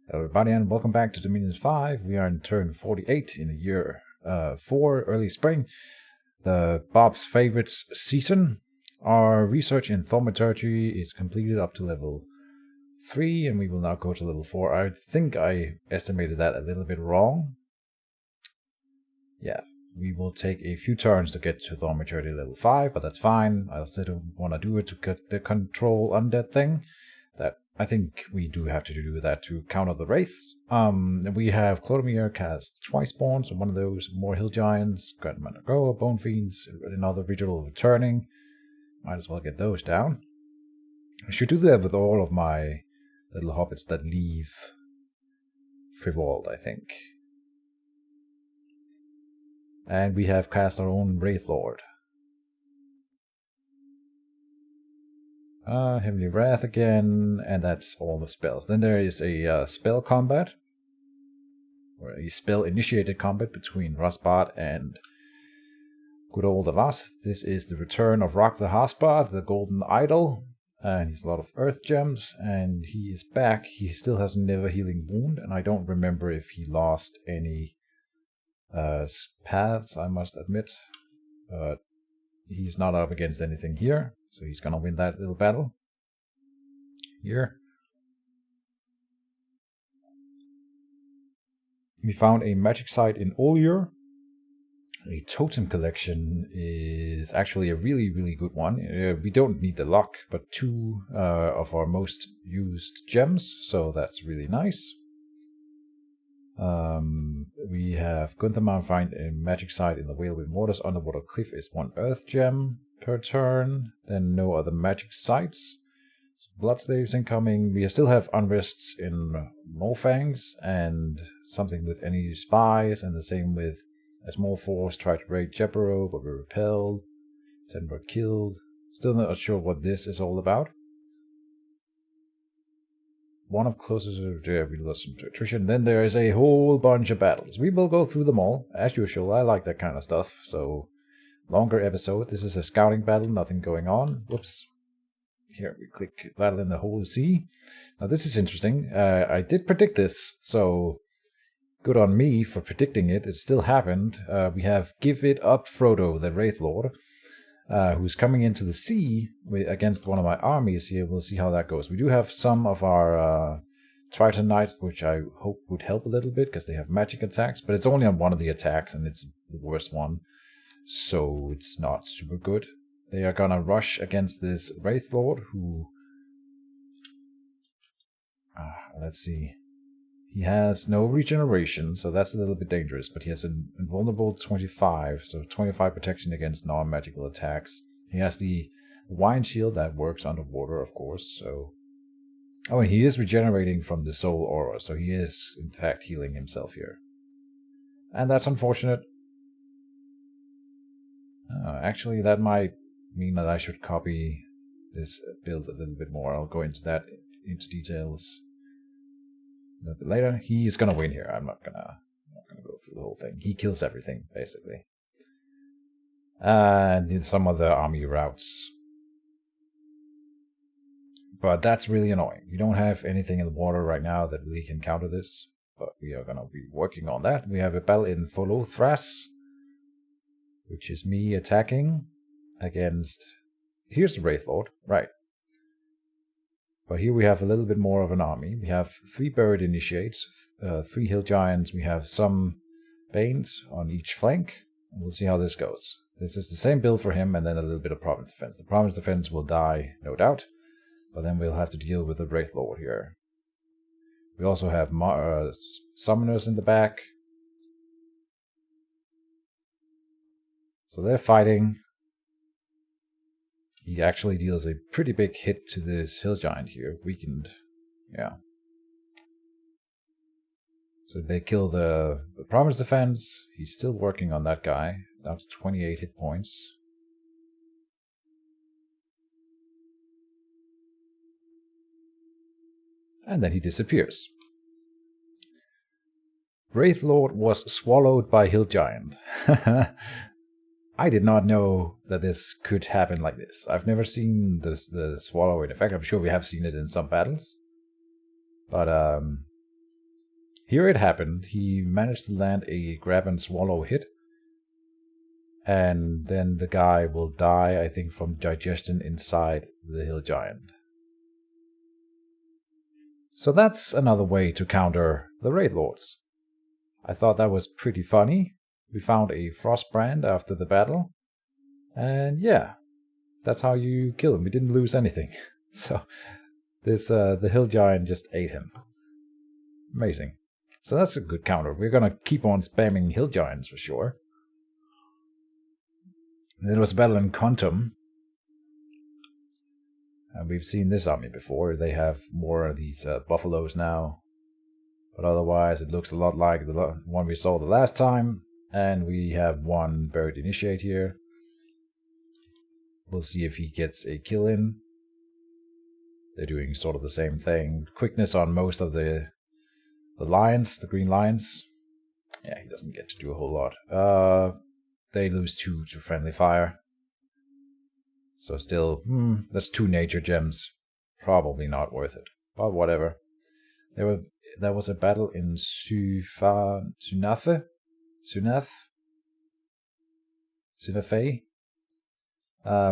Hello everybody and welcome back to Dominions 5. We are in turn 48 in the year 4, early spring. The Bob's Favorites season. Our research in thaumaturgy is completed up to level 3 and we will now go to level 4. I think I estimated that a little bit wrong. Yeah, we will take a few turns to get to thaumaturgy level 5, but that's fine. I still don't want to do it to get the control undead thing. That I think we do have to do that to counter the wraiths. We have Clodomir cast twice born, so one of those, more hill giants, Grandmother Go, Bone Fiends, another ritual returning. Might as well get those down. I should do that with all of my little hobbits that leave Friwald, I think. And we have cast our own Wraith Lord. Heavenly Wrath again, and that's all the spells. Then there is a spell combat, or a spell-initiated combat between Rosbart and good old Avas. This is the return of Rock the Hospart, the Golden Idol, and he's a lot of Earth Gems, and he is back. He still has a Never Healing Wound, and I don't remember if he lost any paths, I must admit. He's not up against anything here, so he's gonna win that little battle. Here. We found a magic site in Oliur. A totem collection is actually a really good one. We don't need the luck, but 2 of our most used gems, so that's really nice. We have Guntherman find a magic site in the Whale with Mortars. Underwater Cliff is 1 Earth Gem per turn. Then no other magic sites. Bloodslaves incoming. We still have Unrests in Morfangs and something with any spies, and the same with a small force tried to raid Jebero but were repelled. 10 were killed. Still not sure what this is all about. One of closest to we lost some attrition. Then there is a whole bunch of battles. We will go through them all, as usual. I like that kind of stuff. So, longer episode. This is a scouting battle, nothing going on. Whoops. Here we click Battle in the Holy Sea. Now this is interesting. I did predict this, so good on me for predicting it. It still happened. We have Give It Up Frodo, the Wraith Lord, who's coming into the sea against one of my armies here. We'll see how that goes. We do have some of our Triton Knights, which I hope would help a little bit, because they have magic attacks, but it's only on one of the attacks, and it's the worst one, so it's not super good. They are gonna rush against this Wraith Lord, who... let's see. He has no regeneration, so that's a little bit dangerous, but he has an invulnerable 25, so 25 protection against non-magical attacks. He has the Wine Shield that works underwater, of course, so... Oh, and he is regenerating from the Soul Aura, so he is, in fact, healing himself here. And that's unfortunate. Actually, that might mean that I should copy this build a little bit more. I'll go into details a little bit later. He's gonna win here. I'm not gonna go through the whole thing. He kills everything, basically. And some other army routes. But that's really annoying. We don't have anything in the water right now that really can counter this, but we are gonna be working on that. We have a battle in Tholothras, which is me attacking against... Here's the Wraith Lord, right. But here we have a little bit more of an army. We have 3 Buried Initiates, 3 Hill Giants, we have some Banes on each flank, and we'll see how this goes. This is the same build for him, and then a little bit of Province Defense. The Province Defense will die, no doubt, but then we'll have to deal with the Wraith Lord here. We also have Summoners in the back. So they're fighting. He actually deals a pretty big hit to this Hill Giant here. Weakened. Yeah. So they kill the Province Defense. He's still working on that guy. Down to 28 hit points. And then he disappears. Wraith Lord was swallowed by Hill Giant. I did not know that this could happen like this. I've never seen the swallow in effect. I'm sure we have seen it in some battles. But Here it happened. He managed to land a grab and swallow hit. And then the guy will die, I think, from digestion inside the hill giant. So that's another way to counter the Raid Lords. I thought that was pretty funny. We found a frost brand after the battle. And yeah, that's how you kill him. We didn't lose anything. So this the hill giant just ate him. Amazing. So that's a good counter. We're gonna keep on spamming hill giants for sure. And there was a battle in Kontum. And we've seen this army before. They have more of these buffaloes now. But otherwise it looks a lot like the one we saw the last time. And we have one buried initiate here. We'll see if he gets a kill in. They're doing sort of the same thing. Quickness on most of the lions, the green lions. Yeah, he doesn't get to do a whole lot. They lose 2 to friendly fire. So still, that's 2 nature gems. Probably not worth it. But whatever. There was a battle in Sunafe?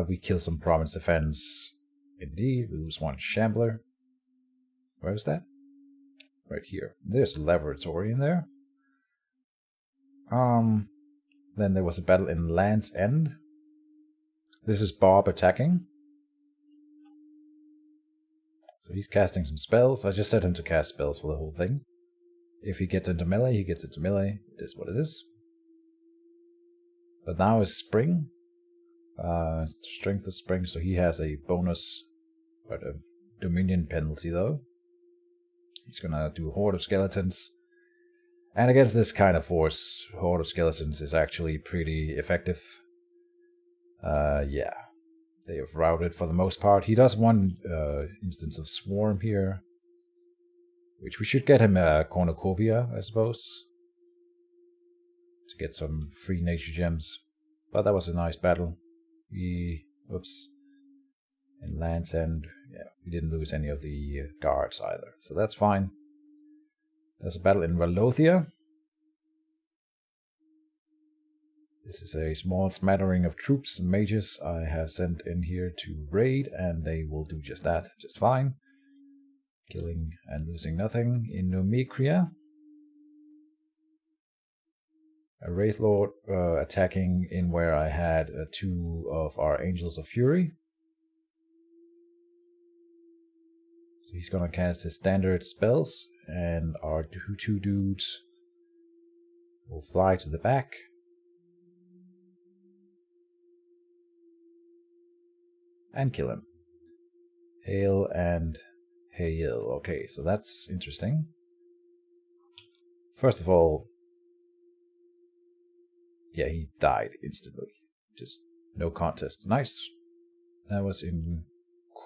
We kill some province defense. Indeed, we lose 1 shambler. Where is that? Right here. There's a laboratory in there. Then there was a battle in Land's End. This is Bob attacking. So he's casting some spells. I just set him to cast spells for the whole thing. If he gets into melee, he gets into melee. It is what it is. But now is Spring. Strength of Spring, so he has a bonus, but a Dominion penalty though. He's gonna do a Horde of Skeletons. And against this kind of force, Horde of Skeletons is actually pretty effective. Yeah. They have routed for the most part. He does 1 instance of Swarm here. Which we should get him a Cornucopia, I suppose. To get some free nature gems. But that was a nice battle. Whoops. In Land's End, yeah, we didn't lose any of the guards either. So that's fine. There's a battle in Ralothia. This is a small smattering of troops and mages I have sent in here to raid, and they will do just that, just fine. Killing and losing nothing. In Nomikria, a Wraith Lord attacking in where I had 2 of our Angels of Fury. So he's gonna cast his standard spells, and our 2 dudes will fly to the back. And kill him. Hail and hail. Okay, so that's interesting. First of all, yeah, he died instantly. Just no contest. Nice. That was in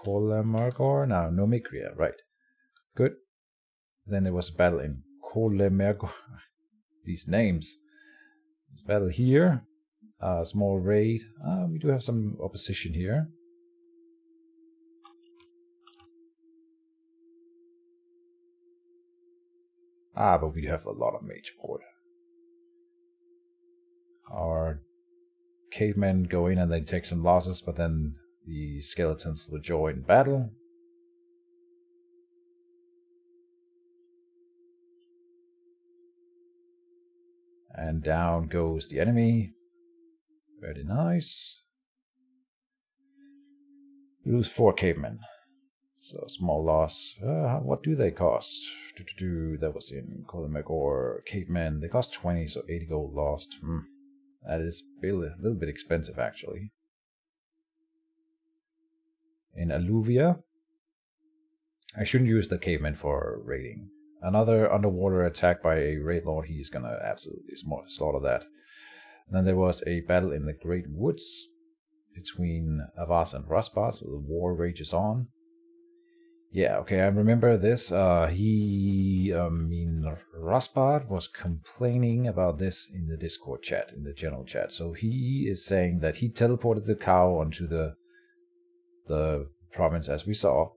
Kolamargor? No, Nomikria, right. Good. Then there was a battle in Kolamargor. These names. This battle here. Small raid. We do have some opposition here. But we have a lot of mage board. Our cavemen go in and they take some losses, but then the skeletons will join battle. And down goes the enemy. Very nice. We lose 4 cavemen. So small loss. What do they cost? That was in Kolamargor cavemen. They cost 20, so 80 gold lost. That is a little bit expensive actually. In Alluvia, I shouldn't use the cavemen for raiding. Another underwater attack by a raid lord. He's gonna absolutely slaughter that. And then there was a battle in the Great Woods between Avas and Raspat, so the war rages on. Yeah, okay, I remember this. Raspat was complaining about this in the Discord chat, in the general chat. So he is saying that he teleported the cow onto the province as we saw.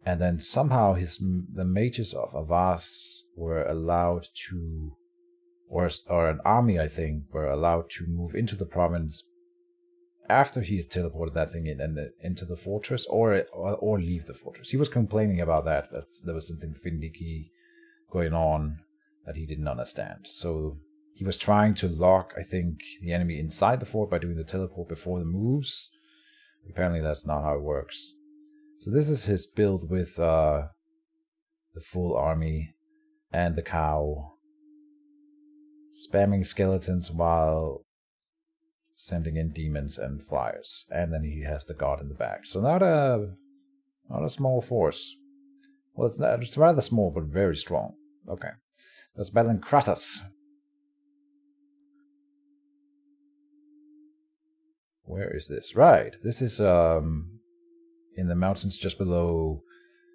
And then somehow the mages of Avas were allowed to, or an army, I think, were allowed to move into the province after he had teleported that thing in and into the fortress, or leave the fortress. He was complaining about that. There was something finicky going on that he didn't understand. So he was trying to lock, I think, the enemy inside the fort by doing the teleport before the moves. Apparently that's not how it works. So this is his build with the full army and the cow, spamming skeletons while sending in demons and flyers. And then he has the god in the back. So not a small force. Well, it's rather small, but very strong. Okay. That's battling Kratos. Where is this? Right. This is in the mountains just below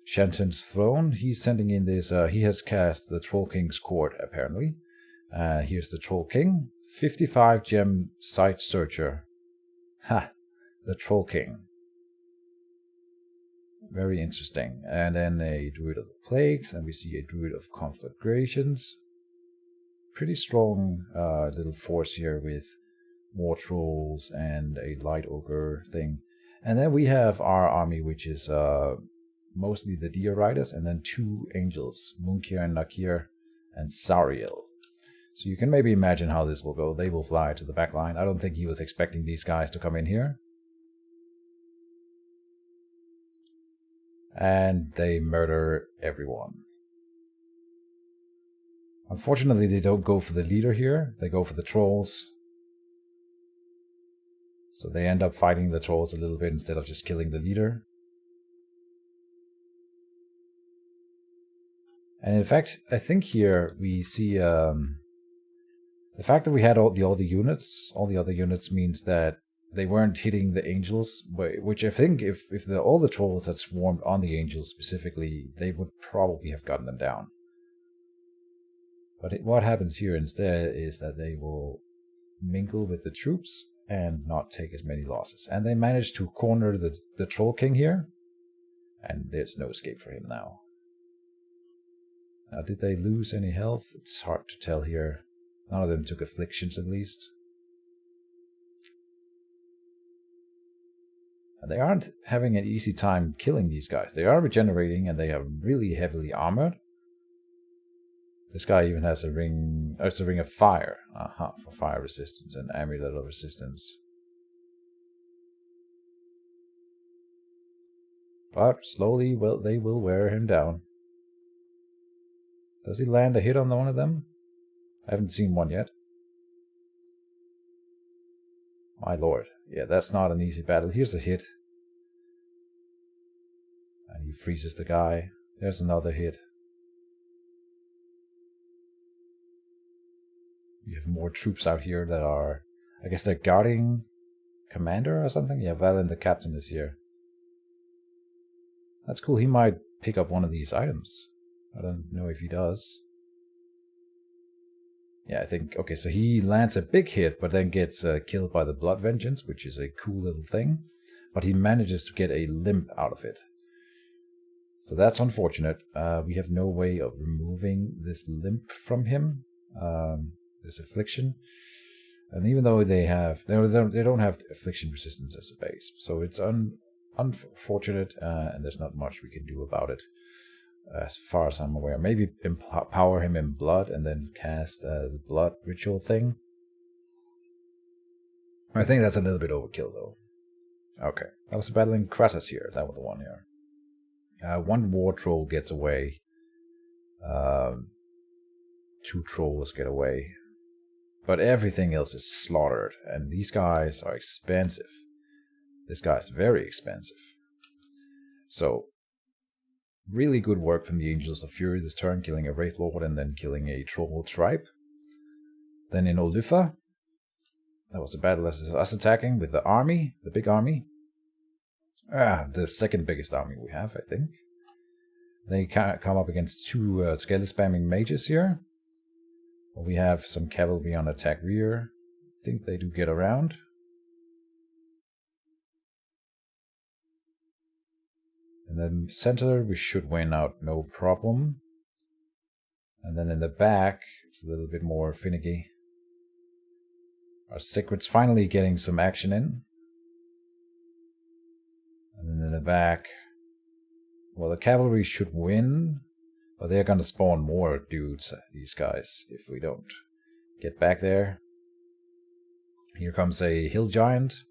Shenton's throne. He's sending in this. He has cast the Troll King's court, apparently. Here's the Troll King. 55 gem sight searcher. Ha! The Troll King. Very interesting. And then a Druid of the Plagues, and we see a Druid of Conflagrations. Pretty strong little force here with more trolls and a light ogre thing. And then we have our army, which is mostly the Deer Riders, and then 2 angels, Munkir and Nakir, and Sariel. So you can maybe imagine how this will go. They will fly to the back line. I don't think he was expecting these guys to come in here. And they murder everyone. Unfortunately, they don't go for the leader here. They go for the trolls. So they end up fighting the trolls a little bit instead of just killing the leader. And in fact, I think here we see the fact that we had all the other units means that they weren't hitting the angels, which I think if all the trolls had swarmed on the angels specifically, they would probably have gotten them down. But what happens here instead is that they will mingle with the troops and not take as many losses. And they managed to corner the Troll King here, and there's no escape for him now. Now, did they lose any health? It's hard to tell here. None of them took afflictions, at least. And they aren't having an easy time killing these guys. They are regenerating, and they are really heavily armored. This guy even has a ring. Oh, it's a ring of fire. For fire resistance and amulet of resistance. But slowly, well, they will wear him down. Does he land a hit on one of them? I haven't seen one yet. My lord. Yeah, that's not an easy battle. Here's a hit. And he freezes the guy. There's another hit. We have more troops out here that are... I guess they're guarding commander or something? Yeah, Valen the captain is here. That's cool. He might pick up one of these items. I don't know if he does. Yeah, I think... Okay, so he lands a big hit, but then gets killed by the Blood Vengeance, which is a cool little thing. But he manages to get a limp out of it. So that's unfortunate. We have no way of removing this limp from him. This affliction. And even though they don't have affliction resistance as a base. So it's unfortunate, and there's not much we can do about it. As far as I'm aware. Maybe empower him in blood and then cast the blood ritual thing. I think that's a little bit overkill though. Okay, I was battling Kratos here. That was the one here. One war troll gets away. 2 trolls get away. But everything else is slaughtered. And these guys are expensive. This guy is very expensive. So... really good work from the Angels of Fury this turn, killing a Wraith Lord and then killing a Troll Tribe. Then in Olyfa, that was a battle as us attacking with the army, the big army. The second biggest army we have, I think. They come up against 2 skelly spamming mages here. We have some cavalry on attack rear. I think they do get around. In the center, we should win out no problem. And then in the back, it's a little bit more finicky. Our secret's finally getting some action in. And then in the back, well, the cavalry should win, but they're gonna spawn more dudes, these guys, if we don't get back there. Here comes a hill giant.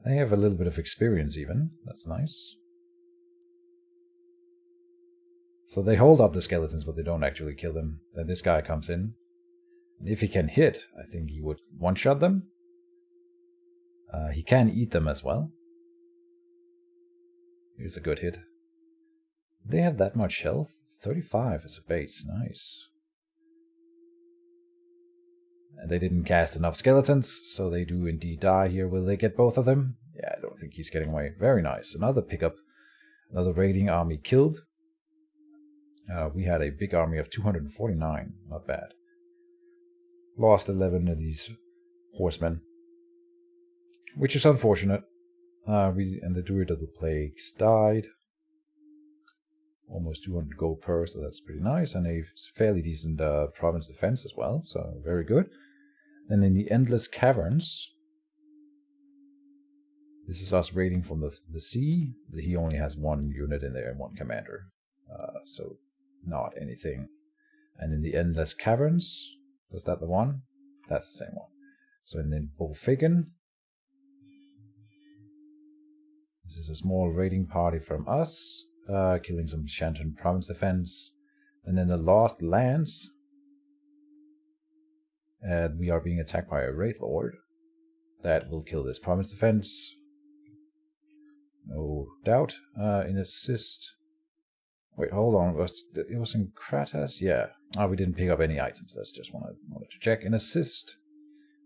They have a little bit of experience even. That's nice. So they hold up the skeletons, but they don't actually kill them. Then this guy comes in. And if he can hit, I think he would one-shot them. He can eat them as well. Here's a good hit. They have that much health? 35 as a base. Nice. And they didn't cast enough skeletons, so they do indeed die here. Will they get both of them? Yeah, I don't think he's getting away. Very nice. Another pickup. Another raiding army killed. We had a big army of 249. Not bad. Lost 11 of these horsemen, which is unfortunate. And the Druid of the Plagues died. Almost 200 gold per, so that's pretty nice. And a fairly decent province defense as well, so very good. Then in the Endless Caverns, this is us raiding from the sea. He only has one unit in there and one commander, so not anything. And in the Endless Caverns, was that the one? That's the same one. So in the Bolfigen, this is a small raiding party from us, killing some Shanton province defense. And in the Lost Lands, we are being attacked by a raid lord. That will kill this province defense. No doubt. In assist. Wait, hold on. It was in Kratas? Yeah. We didn't pick up any items. That's just wanted to check. In assist,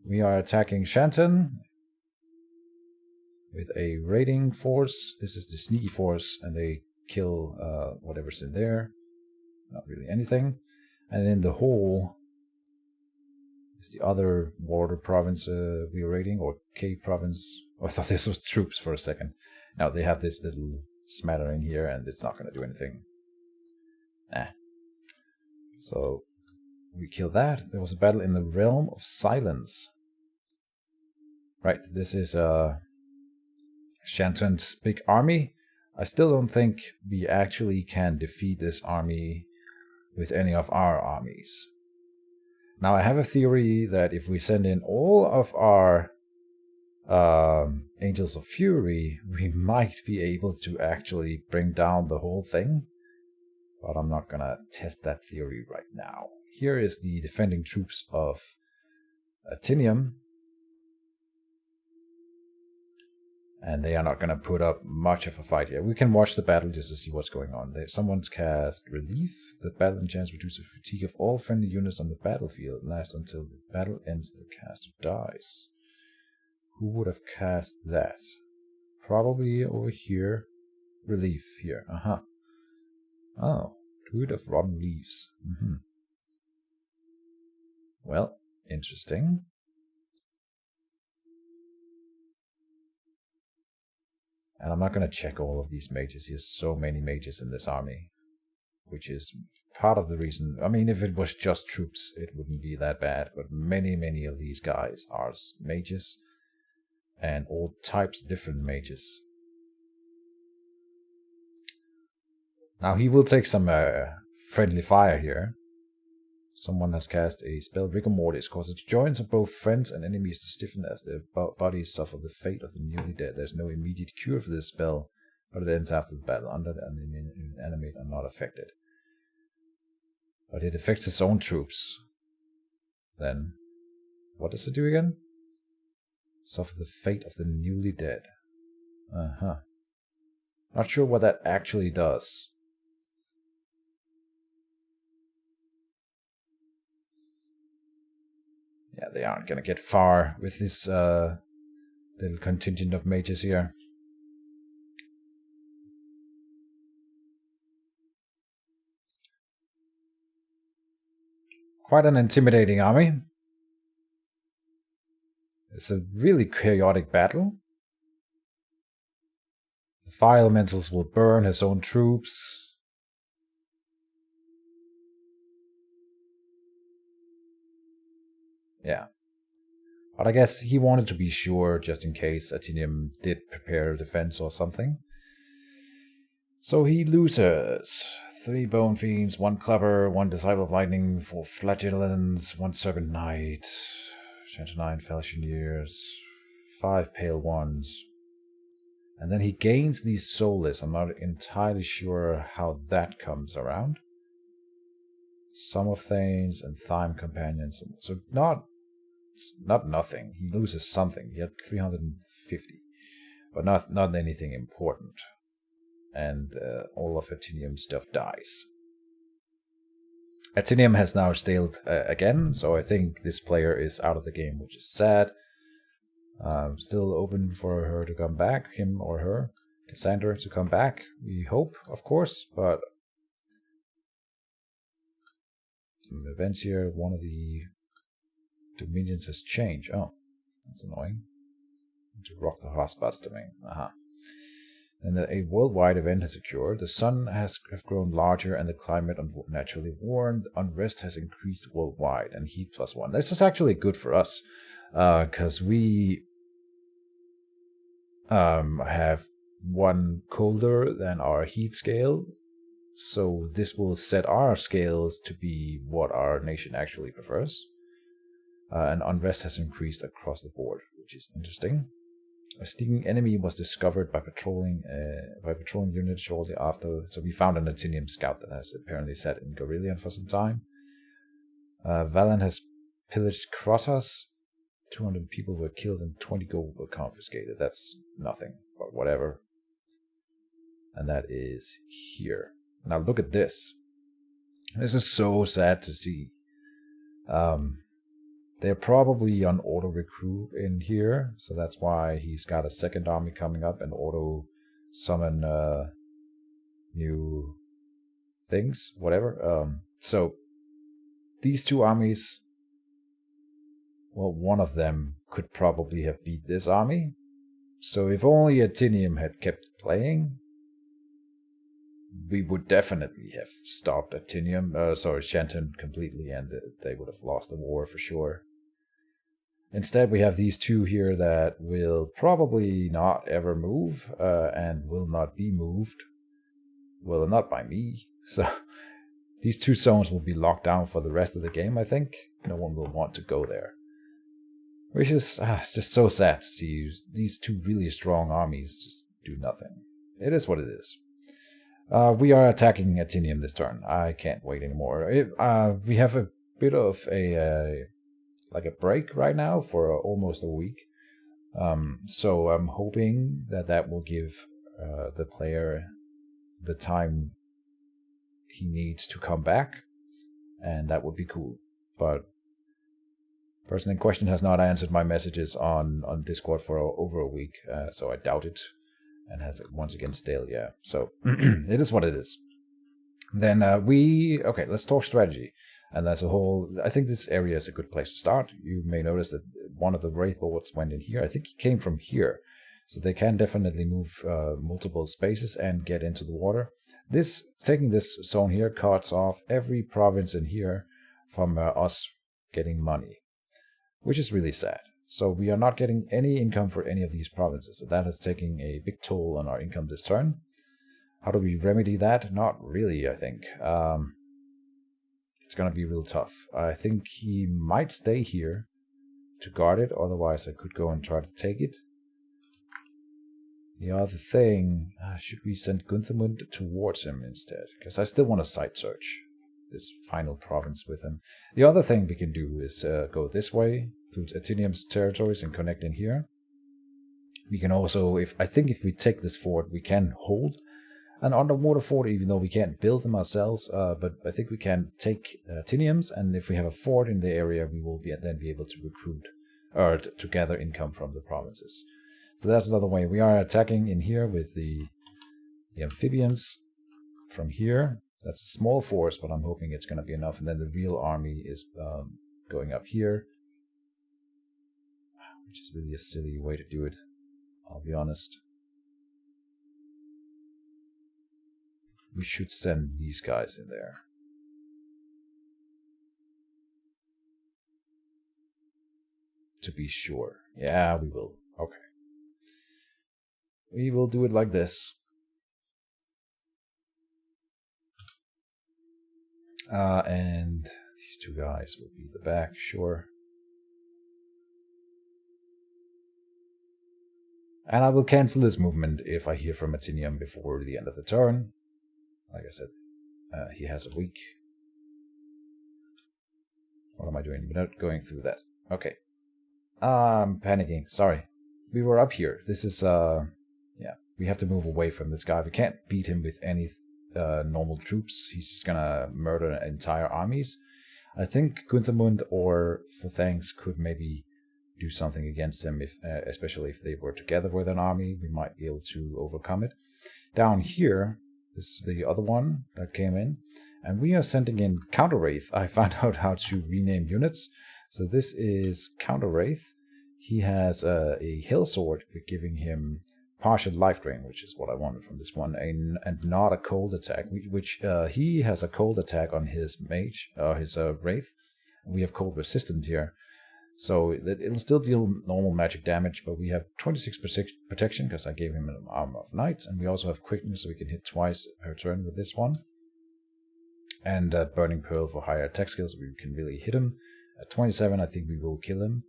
we are attacking Shanton with a raiding force. This is the sneaky force, and they kill whatever's in there. Not really anything. And in the hole is the other border province we are raiding, or Cave province. Oh, I thought this was troops for a second. Now they have this little smattering here, and it's not going to do anything. So we kill that. There was a battle in the Realm of Silence. Right, this is Shanton's big army. I still don't think we actually can defeat this army with any of our armies. Now I have a theory that if we send in all of our Angels of Fury, we might be able to actually bring down the whole thing. But I'm not gonna test that theory right now. Here is the defending troops of Tinium. And they are not gonna put up much of a fight here. We can watch the battle just to see what's going on. Someone's cast Relief. The battle enchants reduce the fatigue of all friendly units on the battlefield. Lasts until the battle ends and the caster dies. Who would have cast that? Probably over here. Relief here. Oh, Druid of Rotten Leaves. Well, interesting. And I'm not going to check all of these mages. He has so many mages in this army, which is part of the reason. I mean, if it was just troops, it wouldn't be that bad. But many of these guys are mages, and all types of different mages. Now he will take some friendly fire here. Someone has cast a spell, Rigor Mortis, causes joints of both friends and enemies to stiffen as their bodies suffer the fate of the newly dead. There's no immediate cure for this spell, but it ends after the battle. Undead and inanimate are not affected. But it affects its own troops. Then, what does it do again? Suffer the fate of the newly dead. Not sure what that actually does. Yeah, they aren't going to get far with this little contingent of mages here. Quite an intimidating army. It's a really chaotic battle. fire elementals will burn his own troops. Yeah. But I guess he wanted to be sure, just in case Atinium did prepare a defense or something. So he loses 3 Bone Fiends, 1 Clubber, 1 Disciple of Lightning, 4 Flagellants, 1 Serpent Knight, 29 Falchineers, 5 Pale Ones. And then he gains these Soulless. I'm not entirely sure how that comes around. Sum of Thanes and Thyme Companions. So not nothing. He loses something. He had 350. But not anything important. And all of Atinium's stuff dies. Atinium has now staled again, so I think this player is out of the game, which is sad. Still open for her to come back, him or her, Cassandra to come back. We hope, of course, but some events here. One of the dominions has changed. Oh, that's annoying. To rock the hotspots domain. And a worldwide event has occurred. The sun has grown larger and the climate naturally warmed. Unrest has increased worldwide and heat +1. This is actually good for us because we have 1 colder than our heat scale. So this will set our scales to be what our nation actually prefers. And unrest has increased across the board, which is interesting. A sneaking enemy was discovered by patrolling units shortly after. So we found an Atinium scout that has apparently sat in Gorillion for some time. Valen has pillaged Krotos. 200 people were killed and 20 gold were confiscated. That's nothing, but whatever. And that is here. Now look at this. This is so sad to see. They're probably on auto recruit in here, so that's why he's got a second army coming up and auto summon new things, whatever. So these 2 armies, well, one of them could probably have beat this army. So if only Atinium had kept playing, we would definitely have stopped Shenton completely, and they would have lost the war for sure. Instead, we have these 2 here that will probably not ever move, and will not be moved. Well, not by me. So these 2 zones will be locked down for the rest of the game, I think. No one will want to go there. Which is just so sad to see these 2 really strong armies just do nothing. It is what it is. We are attacking Atinium this turn. I can't wait anymore. We have a bit of a break right now for almost a week. So I'm hoping that will give the player the time he needs to come back, and that would be cool. But the person in question has not answered my messages on Discord for over a week, so I doubt it, and has once again stale. Yeah, so it is what it is. Then let's talk strategy. And there's a whole. I think this area is a good place to start. You may notice that one of the Wraith Lords went in here. I think he came from here, so they can definitely move multiple spaces and get into the water. Taking this zone here cuts off every province in here from us getting money, which is really sad. So we are not getting any income for any of these provinces. So that is taking a big toll on our income this turn. How do we remedy that? Not really, I think. It's going to be real tough. I think he might stay here to guard it. Otherwise, I could go and try to take it. The other thing, should we send Gunthermund towards him instead? Because I still want to site search this final province with him. The other thing we can do is go this way through Atinium's territories and connect in here. We can also, if we take this fort, we can hold an underwater fort, even though we can't build them ourselves. But I think we can take Atinium's, and if we have a fort in the area, we will then be able to recruit or to gather income from the provinces. So that's another way. We are attacking in here with the amphibians from here. That's a small force, but I'm hoping it's going to be enough. And then the real army is going up here, which is really a silly way to do it, I'll be honest. we should send these guys in there. To be sure. Yeah, we will. Okay. We will do it like this. And these two guys will be the back, sure. And I will cancel this movement if I hear from Atinium before the end of the turn. Like I said, he has a week. What am I doing? We're not going through that. Okay. I'm panicking. Sorry. We were up here. This is, yeah. We have to move away from this guy. We can't beat him with any normal troops. He's just gonna murder entire armies. I think Gunthermund or Phalanx could maybe do something against him, if, especially if they were together with an army. We might be able to overcome it. Down here, this is the other one that came in, and we are sending in Counter Wraith. I found out how to rename units. So this is Counter Wraith. He has a Hill Sword, giving him partial life drain, which is what I wanted from this one, and not a cold attack, which he has a cold attack on his mage, his Wraith. We have cold resistant here. So it'll still deal normal magic damage, but we have 26% protection because I gave him an Armor of Knight, and we also have quickness, so we can hit twice per turn with this one. And Burning Pearl for higher attack skills, so we can really hit him. At 27, I think we will kill him.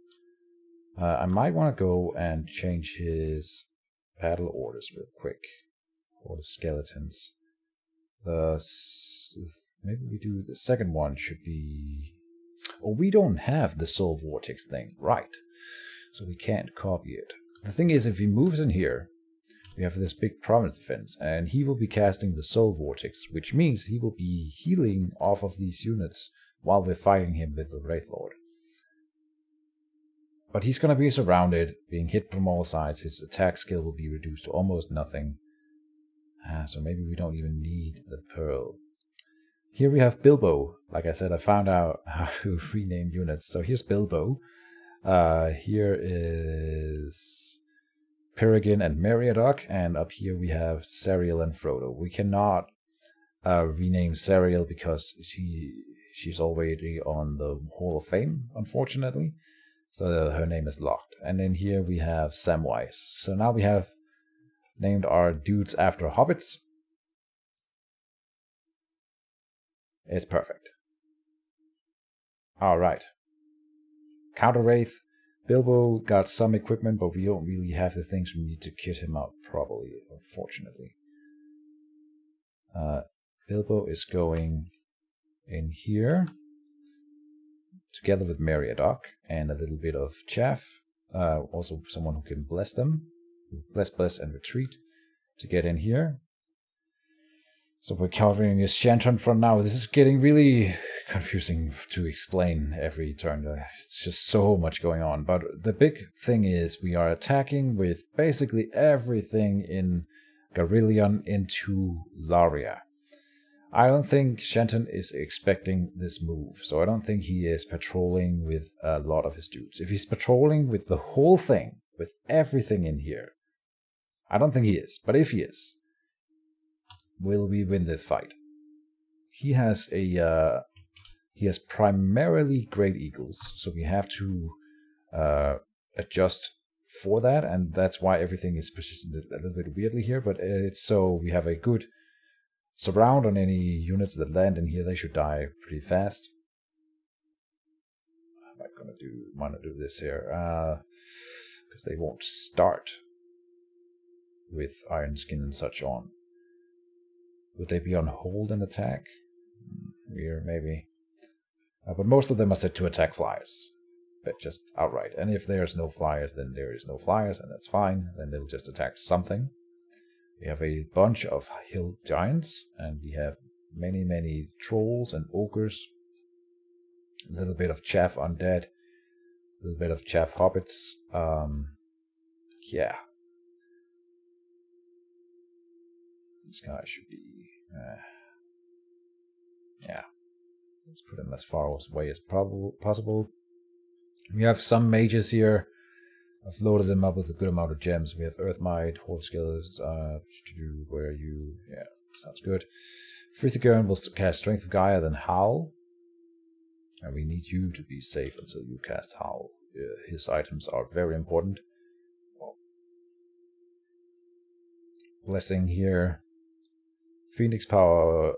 I might want to go and change his battle orders real quick. Or the skeletons. Maybe we do the second one should be... Oh, we don't have the Soul Vortex thing, right? So we can't copy it. The thing is, if he moves in here, we have this big province defense, and he will be casting the Soul Vortex, which means he will be healing off of these units while we're fighting him with the Wraith Lord. But he's going to be surrounded, being hit from all sides. His attack skill will be reduced to almost nothing. So maybe we don't even need the Pearl. Here we have Bilbo. Like I said, I found out how to rename units. So here's Bilbo. Here is Peregrine and Meriadoc. And up here we have Sariel and Frodo. We cannot rename Sariel because she's already on the Hall of Fame, unfortunately. So her name is locked. And then here we have Samwise. So now we have named our dudes after hobbits. It's perfect. Alright. Counter Wraith. Bilbo got some equipment, but we don't really have the things we need to kit him out properly, unfortunately. Bilbo is going in here, together with Meriadoc, and a little bit of chaff. Also someone who can bless them. Bless, and retreat to get in here. So we're covering this Shanton front now. This is getting really confusing to explain every turn. It's just so much going on. But the big thing is we are attacking with basically everything in Garillion into Laria. I don't think Shanton is expecting this move, so I don't think he is patrolling with a lot of his dudes. If he's patrolling with the whole thing, with everything in here, I don't think he is. But if he is, will we win this fight? He has primarily Great Eagles, so we have to adjust for that, and that's why everything is positioned a little bit weirdly here. But it's so we have a good surround on any units that land in here. They should die pretty fast. I'm not gonna want to do this here because they won't start with Iron Skin and such on. Would they be on hold and attack? Weird, maybe. But most of them are set to attack flyers. But just outright. And if there's no flyers, then there is no flyers, and that's fine. Then they'll just attack something. We have a bunch of hill giants, and we have many trolls and ogres. A little bit of chaff undead. A little bit of chaff hobbits. Yeah. This guy should be... yeah. Let's put him as far away as possible. We have some mages here. I've loaded them up with a good amount of gems. We have Earthmite, Horde Skills, where you... yeah. Sounds good. Frithegern will cast Strength of Gaia, then Howl. And we need you to be safe until you cast Howl. His items are very important. Blessing here. Phoenix Power,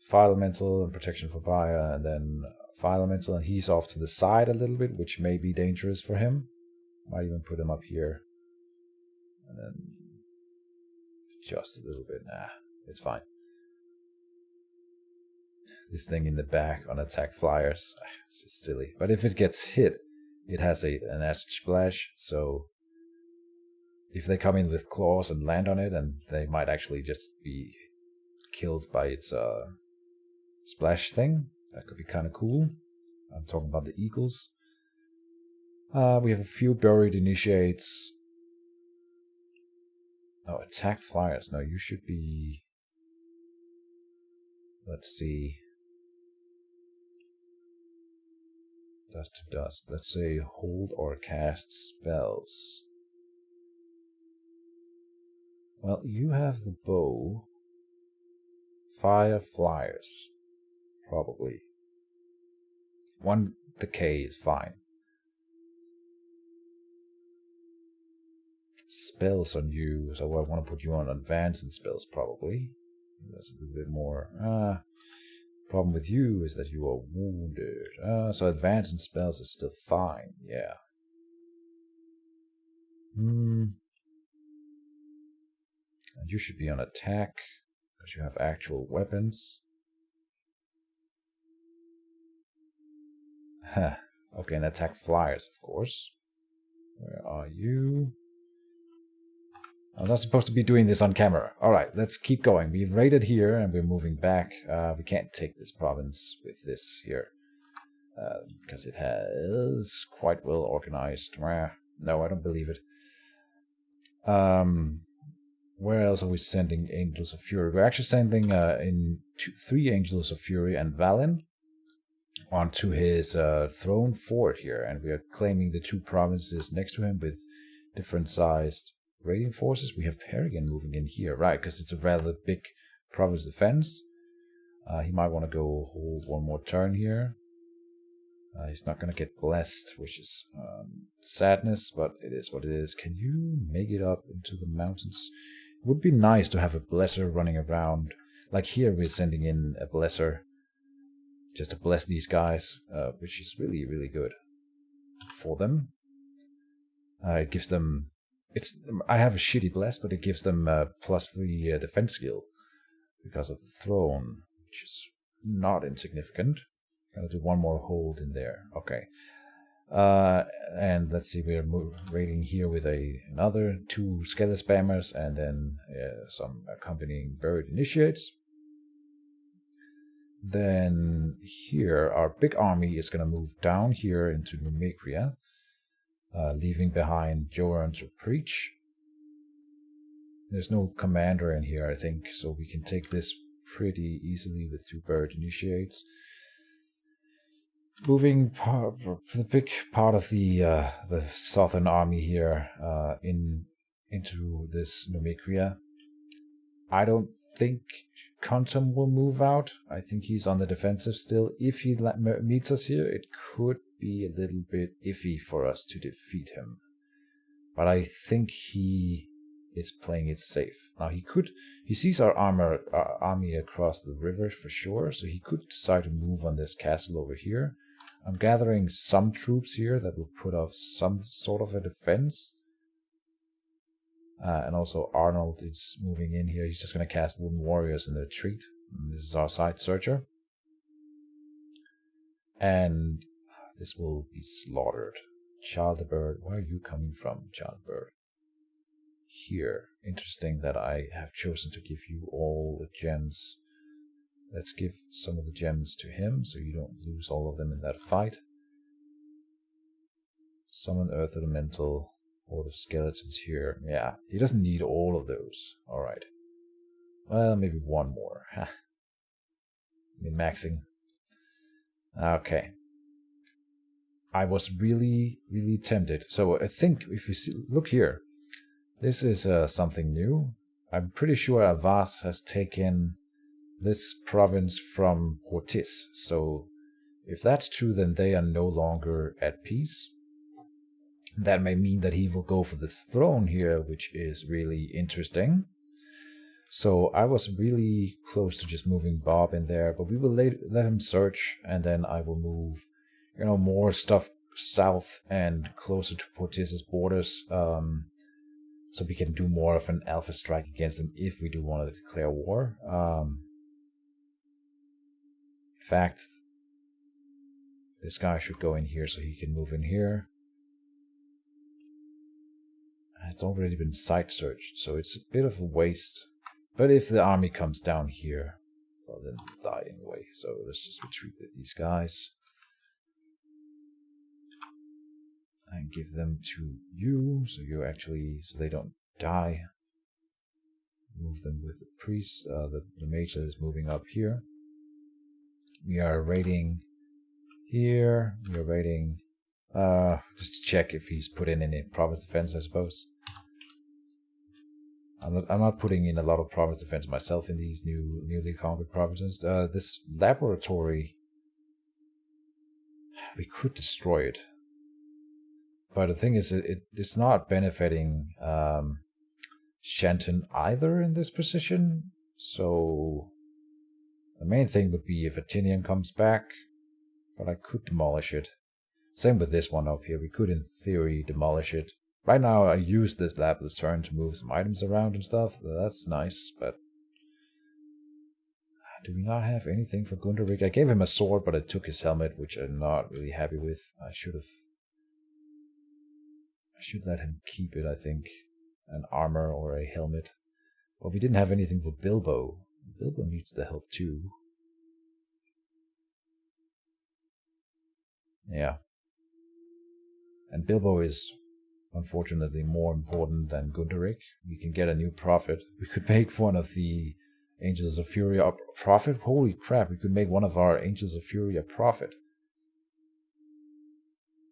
Fire Elemental, and Protection for Gaia, and then Fire Elemental, and he's off to the side a little bit, which may be dangerous for him. Might even put him up here. And then just a little bit. Nah, it's fine. This thing in the back on attack flyers, it's just silly. But if it gets hit, it has an acid splash, so if they come in with claws and land on it, and they might actually just be killed by its splash thing. That could be kind of cool. I'm talking about the eagles. We have a few buried initiates. Oh, attack flyers. No, you should be... Let's see. Dust to dust. Let's say hold or cast spells. Well, you have the bow. Fire flyers. Probably. One decay is fine. Spells on you, so I want to put you on advanced spells probably. That's a little bit more. Problem with you is that you are wounded. So advanced spells is still fine, yeah. And you should be on attack, because you have actual weapons. Okay, and attack flyers, of course. Where are you? I'm not supposed to be doing this on camera. Alright, let's keep going. We've raided here, and we're moving back. We can't take this province with this here. Because it has quite well organized. No, I don't believe it. Where else are we sending Angels of Fury? We're actually sending three Angels of Fury and Valin onto his throne fort here, and we are claiming the two provinces next to him with different sized raiding forces. We have Perigan moving in here, right, because it's a rather big province defense. He might want to go hold one more turn here. He's not going to get blessed, which is sadness, but it is what it is. Can you make it up into the mountains? It would be nice to have a blesser running around. Like here we're sending in a blesser just to bless these guys, which is really, really good for them. It gives them... I have a shitty bless, but it gives them +3 defense skill because of the throne, which is not insignificant. Gotta do one more hold in there. Okay. And let's see, we're raiding here with another 2 Skelet Spammers and then some accompanying buried initiates. Then here, our big army is gonna move down here into Numecria. Leaving behind Joran to preach. There's no commander in here, I think, so we can take this pretty easily with 2 bird initiates. Moving the big part of the southern army here into this Numecria. I don't think Kontum will move out. I think he's on the defensive still. If he meets us here, it could be a little bit iffy for us to defeat him. But I think he is playing it safe. Now he sees our army across the river for sure, so he could decide to move on this castle over here. I'm gathering some troops here that will put up some sort of a defense. And also Arnold is moving in here. He's just going to cast Wooden Warriors in the retreat. And this is our side searcher. And this will be slaughtered. Childebird, where are you coming from, Childebird? Here. Interesting that I have chosen to give you all the gems. Let's give some of the gems to him, so you don't lose all of them in that fight. Summon Earth Elemental. Horde of Skeletons here. Yeah, he doesn't need all of those. Alright. Well, maybe one more. Min-maxing. Okay. I was really, really tempted. So I think if you see, look here. This is something new. I'm pretty sure Avas has taken this province from Hortis. So if that's true, then they are no longer at peace. That may mean that he will go for this throne here, which is really interesting. So I was really close to just moving Bob in there, but we will let him search, and then I will move, more stuff south and closer to Portis's borders, so we can do more of an alpha strike against him if we do want to declare war. In fact, this guy should go in here so he can move in here. It's already been site searched, so it's a bit of a waste. But if the army comes down here, well, then we'll die anyway. So let's just retreat with these guys. And give them to you, so they don't die. Move them with the priest, the mage that is moving up here. We are raiding here. We are raiding, just to check if he's put in any province defense, I suppose. I'm not putting in a lot of province defense myself in these newly conquered provinces. This laboratory, we could destroy it. But the thing is, it's not benefiting Shenton either in this position. So the main thing would be if Atinian comes back, but I could demolish it. Same with this one up here. We could, in theory, demolish it. Right now, I used this lab this turn to move some items around and stuff. That's nice, but do we not have anything for Gunderik? I gave him a sword, but I took his helmet, which I'm not really happy with. I should let him keep it, I think. An armor or a helmet. But we didn't have anything for Bilbo. Bilbo needs the help too. Yeah. And Bilbo is unfortunately more important than Gunderik. We can get a new prophet. We could make one of the Angels of Fury a prophet. Holy crap, we could make one of our Angels of Fury a prophet.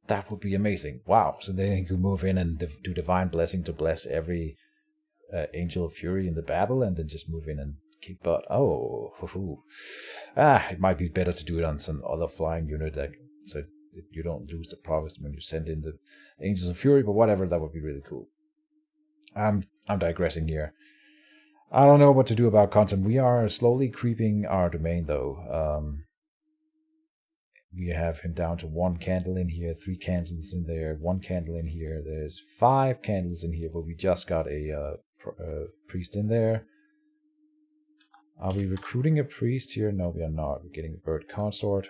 That would be amazing. Wow. So then you can move in and do Divine Blessing to bless every Angel of Fury in the battle, and then just move in and kick butt. Oh, it might be better to do it on some other flying unit that, so you don't lose the province when you send in the Angels of Fury, but whatever, that would be really cool. I'm digressing here. I don't know what to do about content. We are slowly creeping our domain, though. We have him down to 1 candle in here, 3 candles in there, 1 candle in here. There's 5 candles in here, but we just got a priest in there. Are we recruiting a priest here? No, we are not. We're getting a bird consort.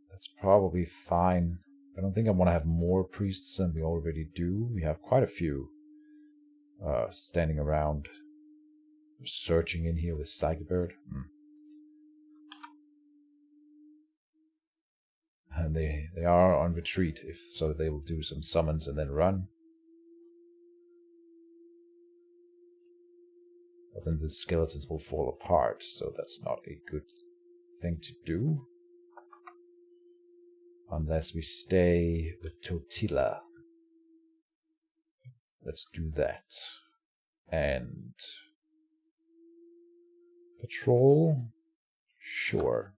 That's probably fine. I don't think I want to have more priests than we already do. We have quite a few standing around. We're searching in here with Psychobird. And they are on retreat, so they will do some summons and then run. But then the skeletons will fall apart, so that's not a good thing to do. Unless we stay with Totila. Let's do that. And patrol? Sure.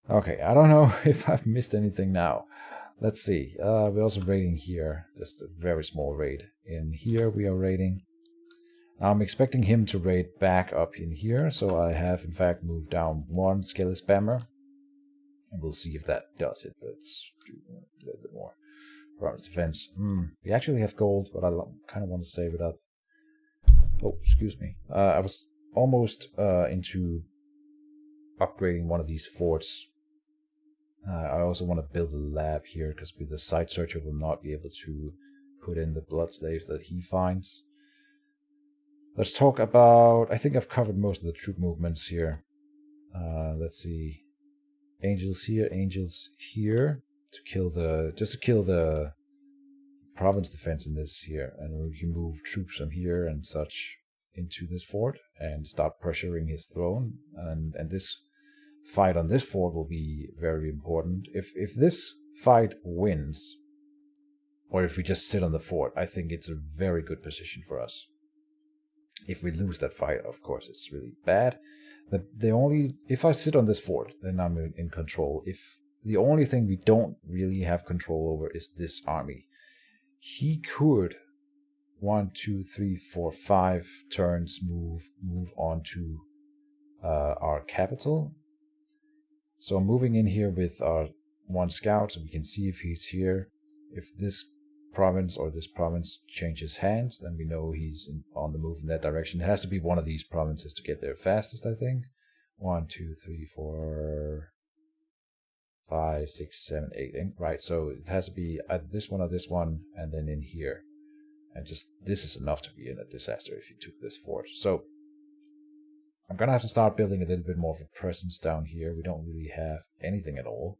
Okay, I don't know if I've missed anything now. Let's see. We're also raiding here. Just a very small raid. In here we are raiding. I'm expecting him to raid back up in here, so I have in fact moved down 1 Skelly Spammer. And we'll see if that does it. Let's do a little bit more. Province defense. We actually have gold, but I kind of want to save it up. Oh, excuse me. I was almost into upgrading one of these forts. I also want to build a lab here, because with the site searcher will not be able to put in the blood slaves that he finds. Let's talk about... I think I've covered most of the troop movements here. Let's see. Angels here, angels here. Just to kill the province defense in this here. And we can move troops from here and such into this fort and start pressuring his throne. And this fight on this fort will be very important. If this fight wins, or if we just sit on the fort, I think it's a very good position for us. If we lose that fight, of course, it's really bad. If I sit on this fort, then I'm in control. If the only thing we don't really have control over is this army, he could 1, 2, 3, 4, 5 turns move on to our capital. So I'm moving in here with our 1 scout so we can see if he's here. If this province or this province changes hands, then we know he's on the move in that direction. It has to be one of these provinces to get there fastest, I think. 1, 2, 3, 4, 5, 6, 7, 8. Right, so it has to be either this one or this one, and then in here. And just this is enough to be in a disaster if you took this fort. So I'm gonna have to start building a little bit more of a presence down here. We don't really have anything at all.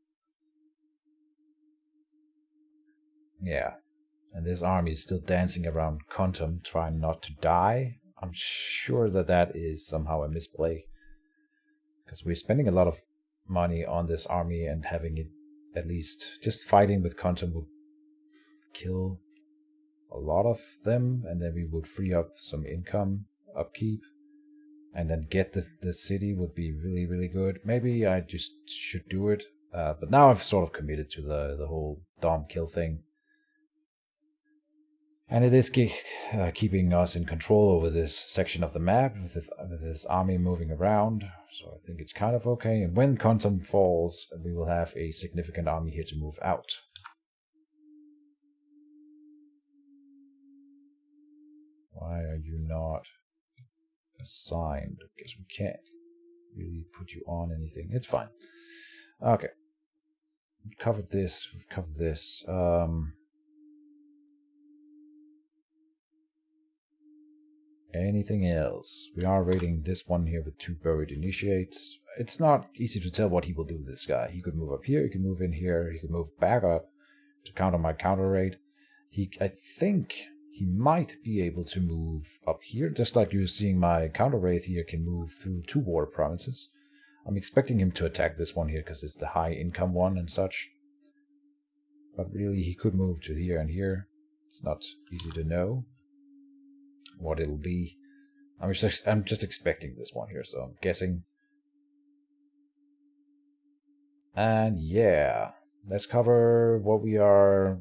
Yeah. And this army is still dancing around Kontum, trying not to die. I'm sure that is somehow a misplay. Because we're spending a lot of money on this army, and having it at least just fighting with Kontum would kill a lot of them, and then we would free up some income upkeep. And then get the city would be really, really good. Maybe I just should do it. But now I've sort of committed to the whole Dom kill thing. And it is keeping us in control over this section of the map with this army moving around. So I think it's kind of okay. And when Kontum falls, we will have a significant army here to move out. Why are you not assigned? Because we can't really put you on anything. It's fine. Okay. We've covered this. Anything else? We are raiding this one here with 2 buried initiates. It's not easy to tell what he will do with this guy. He could move up here, he could move in here, he could move back up to counter my counter raid. I think he might be able to move up here, just like you're seeing my counter raid here can move through 2 water provinces. I'm expecting him to attack this one here because it's the high income one and such. But really, he could move to here and here. It's not easy to know what it'll be. I'm just expecting this one here, so I'm guessing. And yeah, let's cover what we are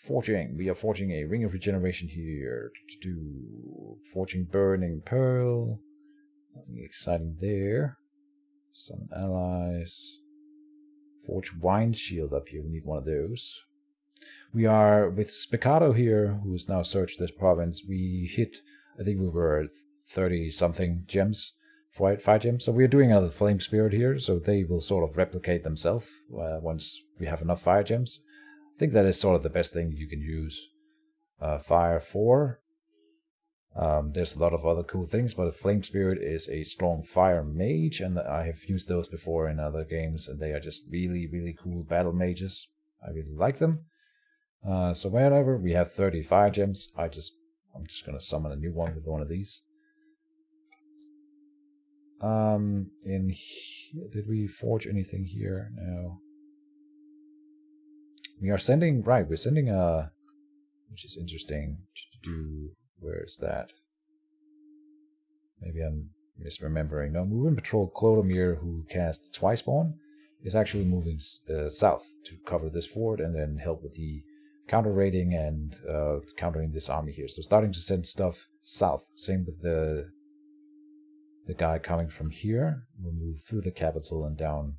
forging. We are forging a ring of regeneration here to do forging burning pearl. Nothing exciting there. Some allies. Forge wine shield up here. We need one of those. We are with Spiccato here, who has now searched this province. We hit, I think we were at 30 something gems, 5 gems. So we are doing another flame spirit here, so they will sort of replicate themselves once we have enough fire gems. I think that is sort of the best thing you can use fire for. There's a lot of other cool things, but a flame spirit is a strong fire mage, and I have used those before in other games, and they are just really, really cool battle mages. I really like them. So whenever we have 30 fire gems, I'm just gonna summon a new one with one of these. In here, did we forge anything here? No. We are sending, right, we're sending which is interesting to do. Where is that? Maybe I'm misremembering. No, moving patrol Clodomir, who casts Twice-Born, is actually moving south to cover this fort and then help with the counter raiding and countering this army here. So starting to send stuff south. Same with the guy coming from here. We'll move through the capital and down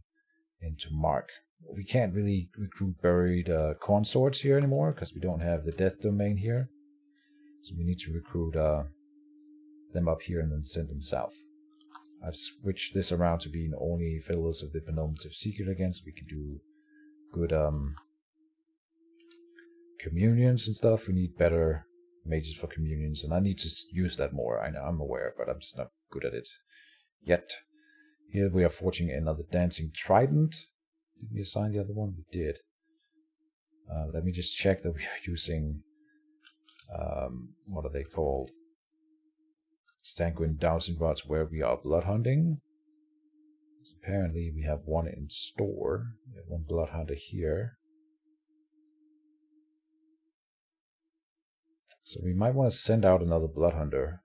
into Mark. We can't really recruit buried consorts here anymore because we don't have the death domain here. So we need to recruit them up here and then send them south. I've switched this around to being only Fellows of the Penultimate Secret again, so we can do good communions and stuff. We need better mages for communions, and I need to use that more. I know, I'm aware, but I'm just not good at it yet. Here we are forging another Dancing Trident. Did we assign the other one? We did. Let me just check that we are using... what are they called? Sanguine Dowsing Rods where we are blood hunting. So apparently we have one in store. We have one blood hunter here. So we might want to send out another blood hunter.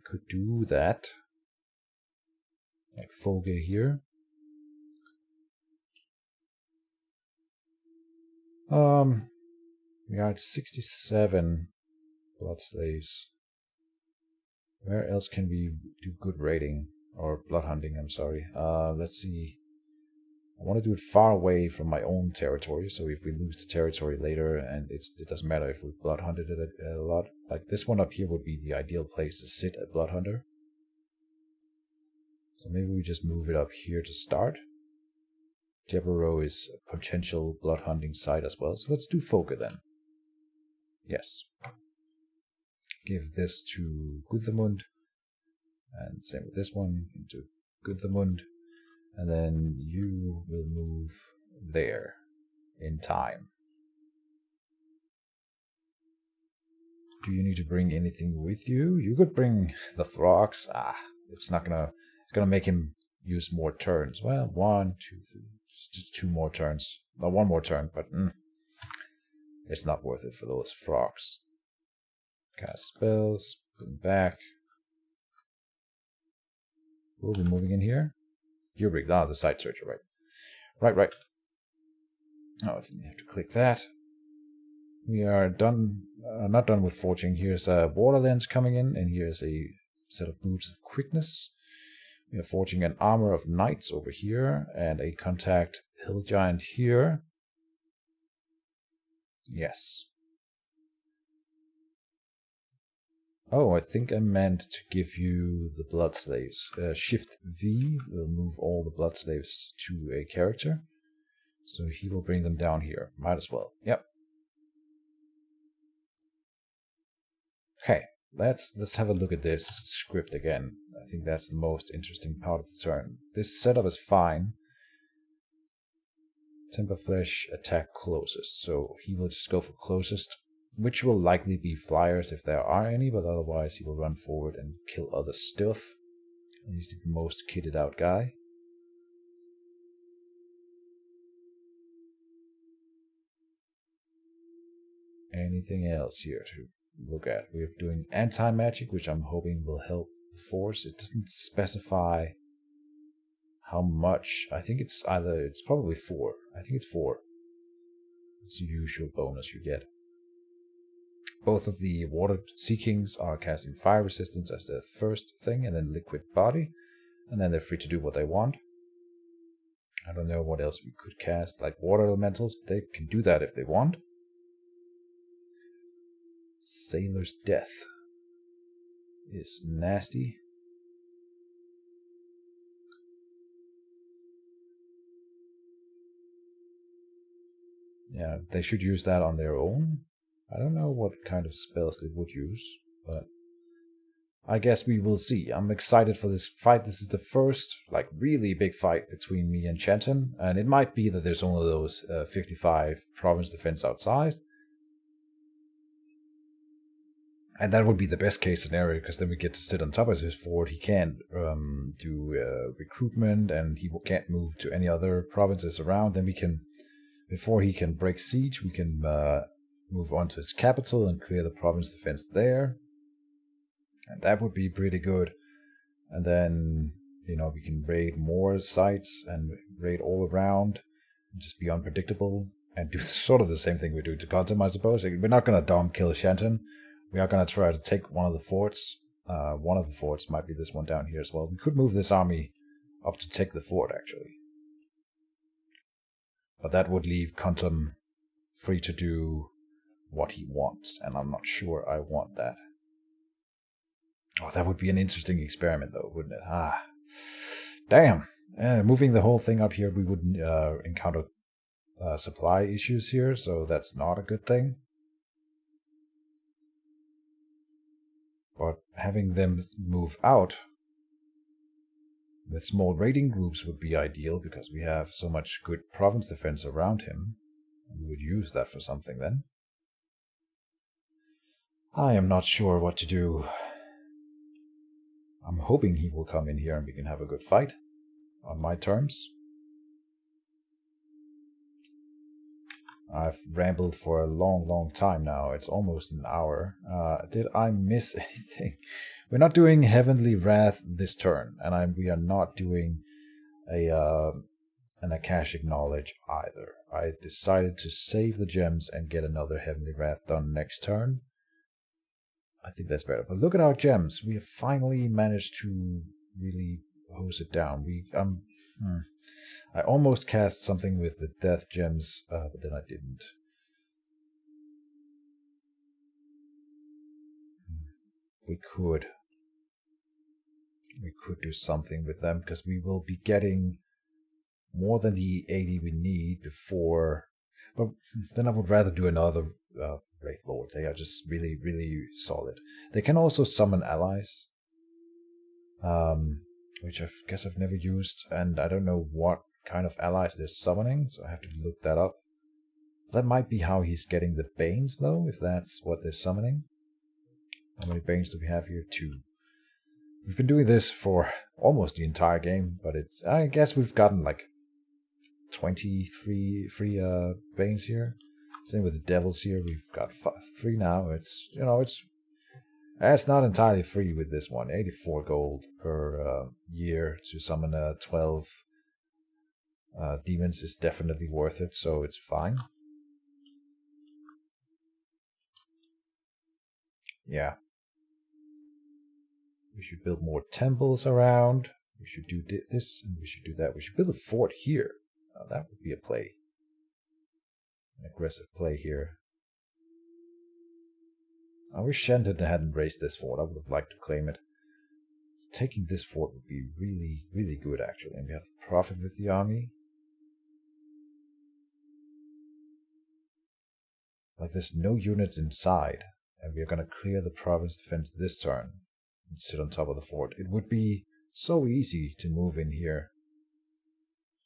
could do that. Like Folge here. We are at 67 blood slaves. Where else can we do good raiding? Or blood hunting, I'm sorry. Let's see. I want to do it far away from my own territory, so if we lose the territory later, and it doesn't matter if we blood hunted it a lot. Like this one up here would be the ideal place to sit a blood hunter. So maybe we just move it up here to start. Jebero is a potential blood hunting site as well, so let's do Folge then. Yes. Give this to Guthamund, and same with this one, into Guthamund. And then you will move there in time. Do you need to bring anything with you? You could bring the Throgs. It's gonna make him use more turns. Well, 1, 2, 3, just 2 more turns. No, 1 more turn, but it's not worth it for those frogs. Cast spells, put them back. We'll be moving in here. You're the site searcher, right? Right. Oh, I didn't have to click that. We are done, not done with forging. Here's a water lens coming in, and here's a set of boots of quickness. We are forging an armor of knights over here, and a contact hill giant here. Yes. Oh, I think I meant to give you the blood slaves. Shift V will move all the blood slaves to a character. So he will bring them down here. Might as well. Yep. Okay, let's have a look at this script again. I think that's the most interesting part of the turn. This setup is fine. Temper Flesh attack closest. So he will just go for closest, which will likely be flyers if there are any, but otherwise he will run forward and kill other stuff. He's the most kitted out guy. Anything else here to look at? We're doing anti-magic, which I'm hoping will help the force. It doesn't specify how much. I think it's probably 4. I think it's 4. It's the usual bonus you get. Both of the Water Sea Kings are casting fire resistance as their first thing, and then liquid body, and then they're free to do what they want. I don't know what else we could cast, like water elementals, but they can do that if they want. Sailor's Death is nasty. Yeah, they should use that on their own. I don't know what kind of spells they would use, but I guess we will see. I'm excited for this fight. This is the first, like, really big fight between me and Keejchen, and it might be that there's only those 55 province defense outside. And that would be the best case scenario, because then we get to sit on top of his fort. He can't do recruitment, and he can't move to any other provinces around. Then we can, before he can break siege, we can move on to his capital and clear the province defense there. And that would be pretty good. And then, we can raid more sites and raid all around and just be unpredictable and do sort of the same thing we do to Gotham, I suppose. We're not going to dom kill Keejchen. We are going to try to take one of the forts. One of the forts might be this one down here as well. We could move this army up to take the fort, actually. But that would leave Quantum free to do what he wants, and I'm not sure I want that. Oh, that would be an interesting experiment, though, wouldn't it? Damn. Moving the whole thing up here, we would encounter supply issues here, so that's not a good thing. But having them move out with small raiding groups would be ideal, because we have so much good province defense around him. We would use that for something then. I am not sure what to do. I'm hoping he will come in here and we can have a good fight on my terms. I've rambled for a long time now. It's almost an hour. Did I miss anything? We're not doing Heavenly Wrath this turn, and we are not doing an Akashic Knowledge either. I decided to save the gems and get another Heavenly Wrath done next turn. I think that's better. But look at our gems. We have finally managed to really hose it down. I almost cast something with the death gems, but then I didn't. We could do something with them, because we will be getting more than the 80 we need before. But then I would rather do another Wraith Lord. They are just really solid. They can also summon allies, which I guess I've never used, and I don't know what kind of allies they're summoning, so I have to look that up. That might be how he's getting the Banes, though, if that's what they're summoning. How many Banes do we have here? 2. We've been doing this for almost the entire game, but I guess we've gotten like 23 free Banes here. Same with the Devils here. We've got 3 now. It's not entirely free with this one. 84 gold per year to summon 12 demons is definitely worth it, so it's fine. Yeah. We should build more temples around. We should do this, and we should do that. We should build a fort here. That would be a play. An aggressive play here. I wish Shenton hadn't raised this fort. I would have liked to claim it. Taking this fort would be really good, actually. And we have to profit with the army. Like, there's no units inside, and we are going to clear the province defense this turn and sit on top of the fort. It would be so easy to move in here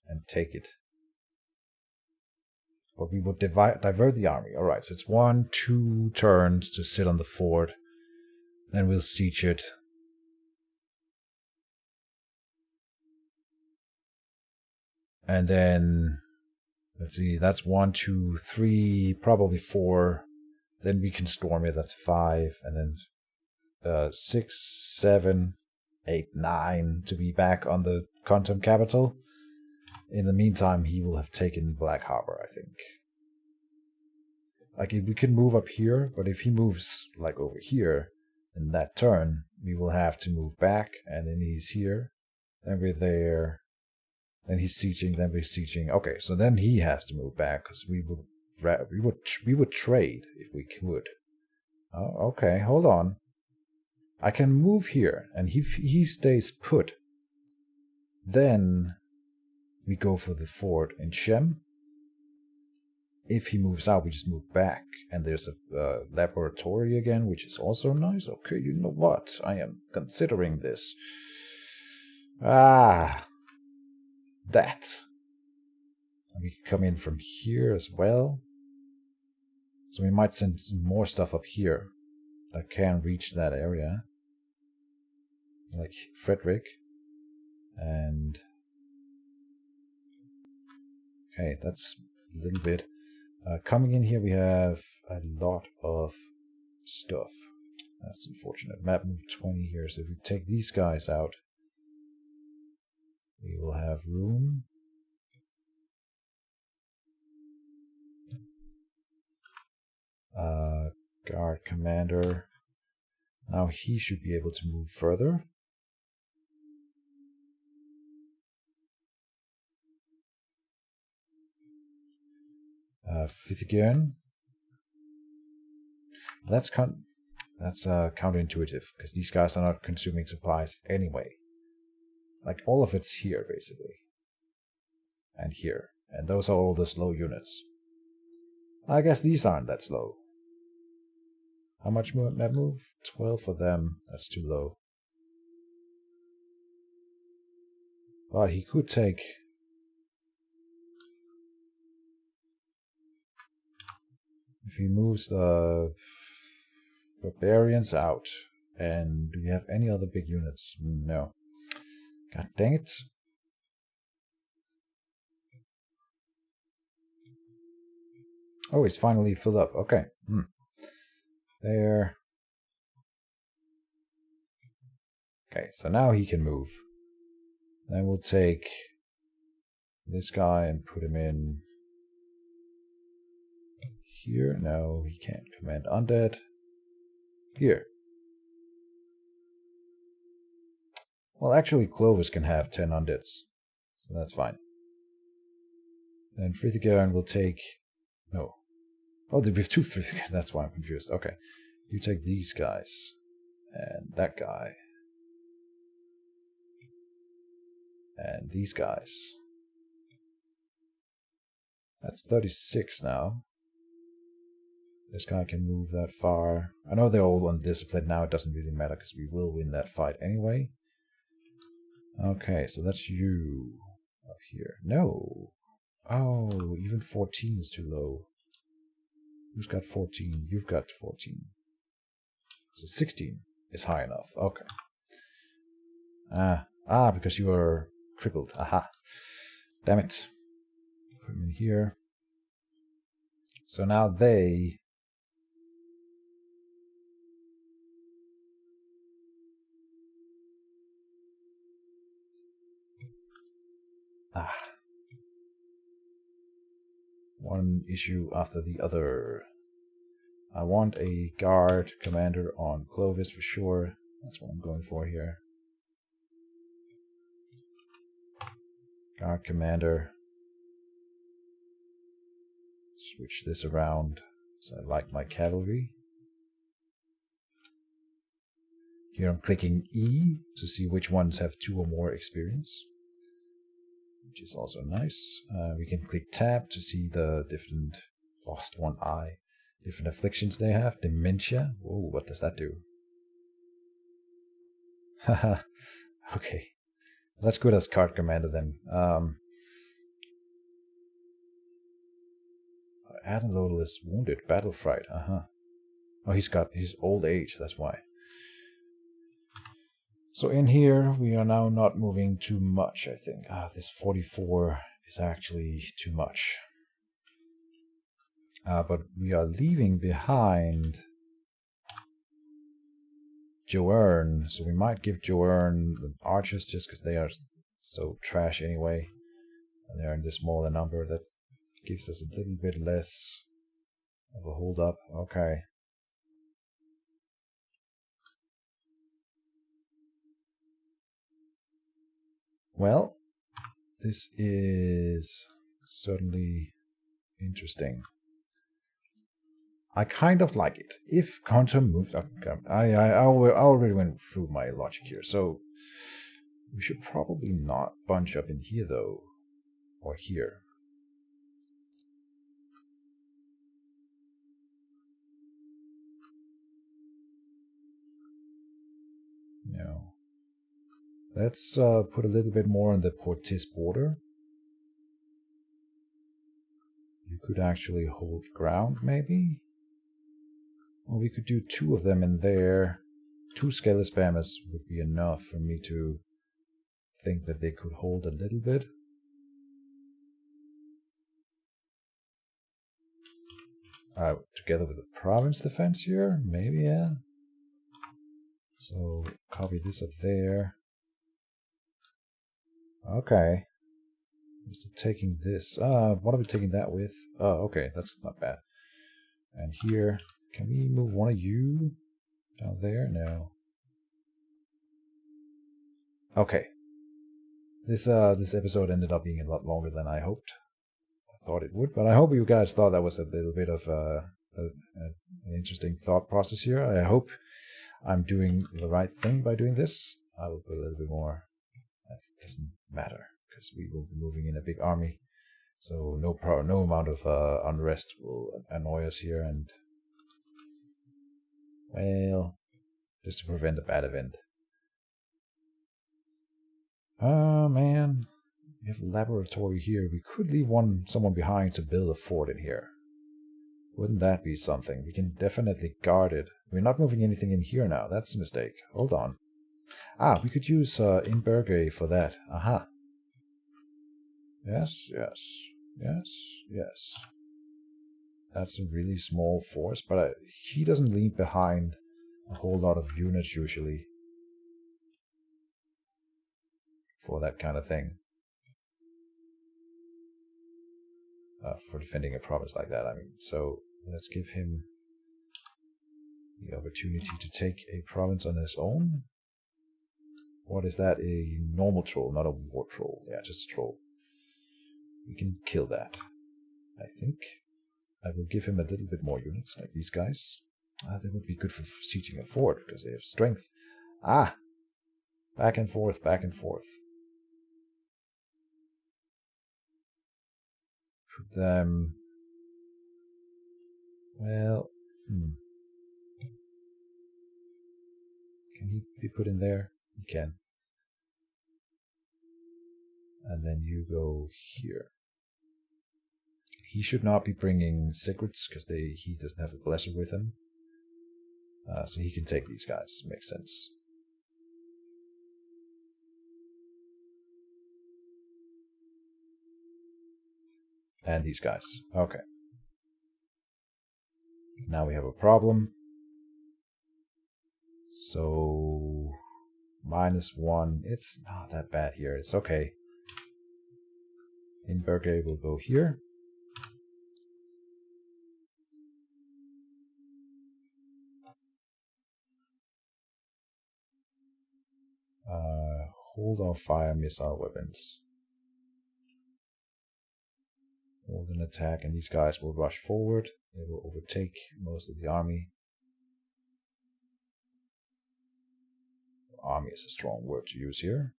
and take it. But we would divert the army. Alright, so it's 1-2 turns to sit on the fort. Then we'll siege it. And then, let's see, that's 1, 2, 3, probably 4. Then we can storm it, that's 5. And then 6, 7, 8, 9 to be back on the Quantum Capital. In the meantime, he will have taken Black Harbor, I think. Like, we can move up here, but if he moves, like, over here, in that turn, we will have to move back, and then he's here, then we're there, then he's sieging, then we're sieging. Okay, so then he has to move back, because we would trade if we could. Oh, okay, hold on. I can move here, and he stays put. Then we go for the fort in Shem. If he moves out, we just move back. And there's a laboratory again, which is also nice. Okay, you know what? I am considering this. That. And we can come in from here as well. So we might send some more stuff up here that can reach that area. Like Frederick. And okay, that's a little bit. Coming in here, we have a lot of stuff. That's unfortunate. Map move 20 here, so if we take these guys out, we will have room. Guard commander. Now he should be able to move further. Fithigern. That's counterintuitive, because these guys are not consuming supplies anyway. Like, all of it's here, basically. And here. And those are all the slow units. I guess these aren't that slow. How much map move? 12 for them. That's too low. But he could take... If he moves the barbarians out. And do we have any other big units? No. God dang it. Oh, it's finally filled up. Okay. There. Okay, so now he can move. Then we'll take this guy and put him in here. No, he can't command undead. Here. Well, actually, Clovis can have 10 undeads, so that's fine. Then Frithegaren will take... No. Oh, we have 2 Frithegaren. That's why I'm confused. Okay. You take these guys. And that guy. And these guys. That's 36 now. This guy can move that far. I know they're all undisciplined now. It doesn't really matter because we will win that fight anyway. Okay, so that's you up here. No. Oh, even 14 is too low. Who's got 14? You've got 14. So 16 is high enough. Okay. Because you are crippled. Aha. Damn it. Put them in here. So now they... One issue after the other. I want a guard commander on Clovis for sure. That's what I'm going for here. Guard commander. Switch this around. So I like my cavalry. Here I'm clicking E to see which ones have 2 or more experience, which is also nice. We can click tab to see the different, lost one eye, different afflictions they have. Dementia. Whoa, what does that do? Haha. Okay. That's good as card commander then. Adenlodal is wounded. Battle fright. Oh, he's old age, that's why. So in here, we are now not moving too much, I think. This 44 is actually too much. But we are leaving behind Joern, so we might give Joern the archers just because they are so trash anyway. And they're in this smaller number. That gives us a little bit less of a hold up. Okay. Well, this is certainly interesting. I kind of like it. If counter moves, I already went through my logic here, so we should probably not bunch up in here though, or here. No. Let's put a little bit more on the Portis border. You could actually hold ground, maybe? Or we could do 2 of them in there. 2 Scalar Spammers would be enough for me to think that they could hold a little bit. Together with the province defense here? Maybe, yeah. So, copy this up there. Okay. Just taking this. What are we taking that with? Oh, okay, that's not bad. And here, can we move one of you down there? No. Okay. This episode ended up being a lot longer than I hoped. I thought it would, but I hope you guys thought that was a little bit of an interesting thought process here. I hope I'm doing the right thing by doing this. I will put a little bit more. That doesn't matter because we will be moving in a big army, so no amount of unrest will annoy us here, and well, just to prevent a bad event. Oh man, we have a laboratory here. We could leave someone behind to build a fort in here. Wouldn't that be something? We can definitely guard it. We're not moving anything in here now. That's a mistake. Hold on. We could use Inberge for that. Aha. Yes, yes, yes, yes. That's a really small force, but he doesn't leave behind a whole lot of units usually for that kind of thing. For defending a province like that, I mean. So let's give him the opportunity to take a province on his own. What is that? A normal troll, not a war troll. Yeah, just a troll. We can kill that, I think. I will give him a little bit more units, like these guys. They would be good for sieging a fort, because they have strength. Ah! Back and forth, back and forth. Put them... Well... Can he be put in there? He can. And then you go here. He should not be bringing secrets, because he doesn't have a blesser with him. So he can take these guys. Makes sense. And these guys. Okay. Now we have a problem. So... -1. It's not that bad here. It's okay. Inberge will go here. Hold off fire missile weapons. Hold an attack, and these guys will rush forward. They will overtake most of the army. Army is a strong word to use here.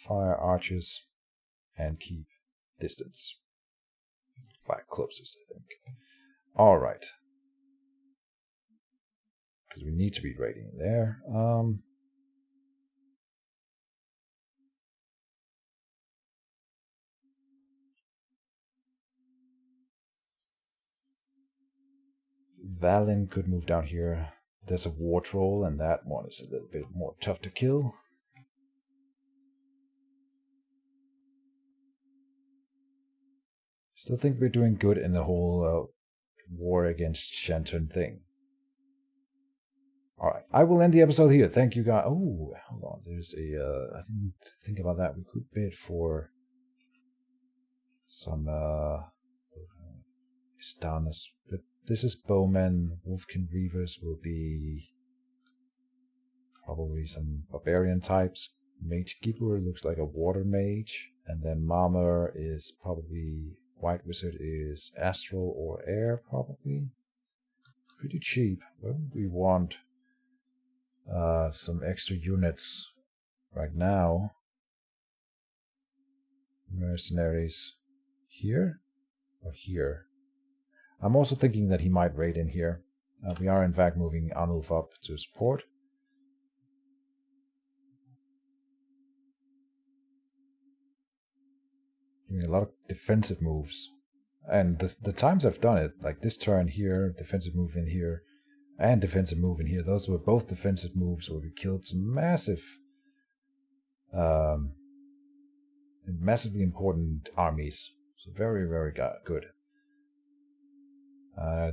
Fire archers and keep distance. Fire closest, I think. Alright. Because we need to be raiding there. Valen could move down here. There's a war troll, and that one is a little bit more tough to kill. Still think we're doing good in the whole war against Shanton thing. Alright, I will end the episode here. Thank you guys. Oh, hold on. There's a, I didn't think about that. We could bid for some, Stannis. This is bowmen. Wolfkin Reavers will be probably some barbarian types. Mage Keeper looks like a water mage. And then Marmor is probably, White Wizard is astral or air, probably. Pretty cheap. Well, we want some extra units right now. Mercenaries here or here. I'm also thinking that he might raid in here. We are in fact moving Arnulf up to support. Doing a lot of defensive moves. And the times I've done it, like this turn here, defensive move in here, and defensive move in here, those were both defensive moves where we killed some massive, massively important armies. So very, very good.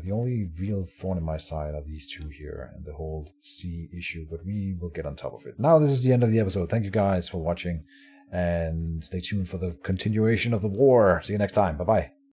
The only real thorn in my side are these two here and the whole sea issue, but we will get on top of it. Now this is the end of the episode. Thank you guys for watching, and stay tuned for the continuation of the war. See you next time. Bye-bye.